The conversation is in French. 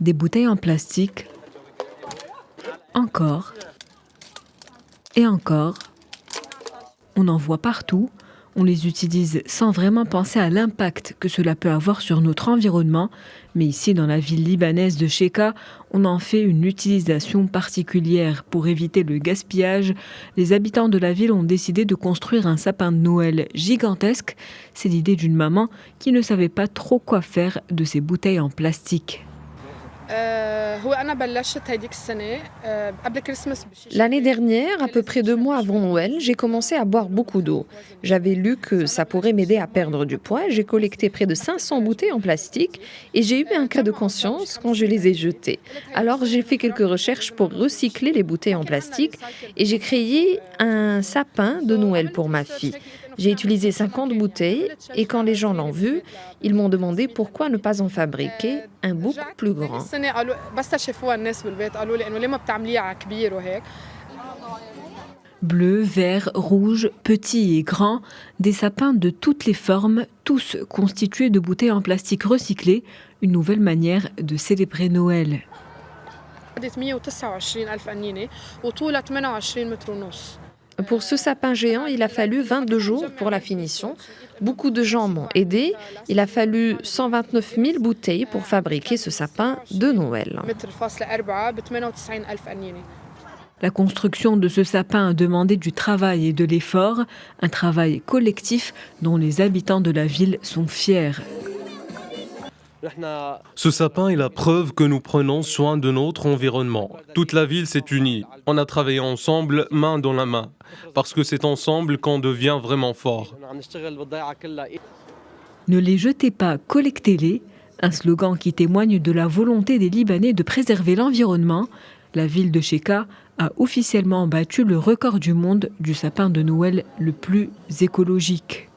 Des bouteilles en plastique, encore et encore. On en voit partout, on les utilise sans vraiment penser à l'impact que cela peut avoir sur notre environnement. Mais ici, dans la ville libanaise de Sheka, on en fait une utilisation particulière. Pour éviter le gaspillage, les habitants de la ville ont décidé de construire un sapin de Noël gigantesque. C'est l'idée d'une maman qui ne savait pas trop quoi faire de ces bouteilles en plastique. L'année dernière, à peu près 2 mois avant Noël, j'ai commencé à boire beaucoup d'eau. J'avais lu que ça pourrait m'aider à perdre du poids. J'ai collecté près de 500 bouteilles en plastique et j'ai eu un cas de conscience quand je les ai jetées. Alors j'ai fait quelques recherches pour recycler les bouteilles en plastique et j'ai créé un sapin de Noël pour ma fille. J'ai utilisé 50 bouteilles et quand les gens l'ont vu, ils m'ont demandé pourquoi ne pas en fabriquer un beaucoup plus grand. Bleu, vert, rouge, petits et grands, des sapins de toutes les formes, tous constitués de bouteilles en plastique recyclées, une nouvelle manière de célébrer Noël. Pour ce sapin géant, il a fallu 22 jours pour la finition. Beaucoup de gens m'ont aidé. Il a fallu 129 000 bouteilles pour fabriquer ce sapin de Noël. La construction de ce sapin a demandé du travail et de l'effort, un travail collectif dont les habitants de la ville sont fiers. Ce sapin est la preuve que nous prenons soin de notre environnement. Toute la ville s'est unie. On a travaillé ensemble, main dans la main. Parce que c'est ensemble qu'on devient vraiment fort. Ne les jetez pas, collectez-les. Un slogan qui témoigne de la volonté des Libanais de préserver l'environnement. La ville de Sheka a officiellement battu le record du monde du sapin de Noël le plus écologique.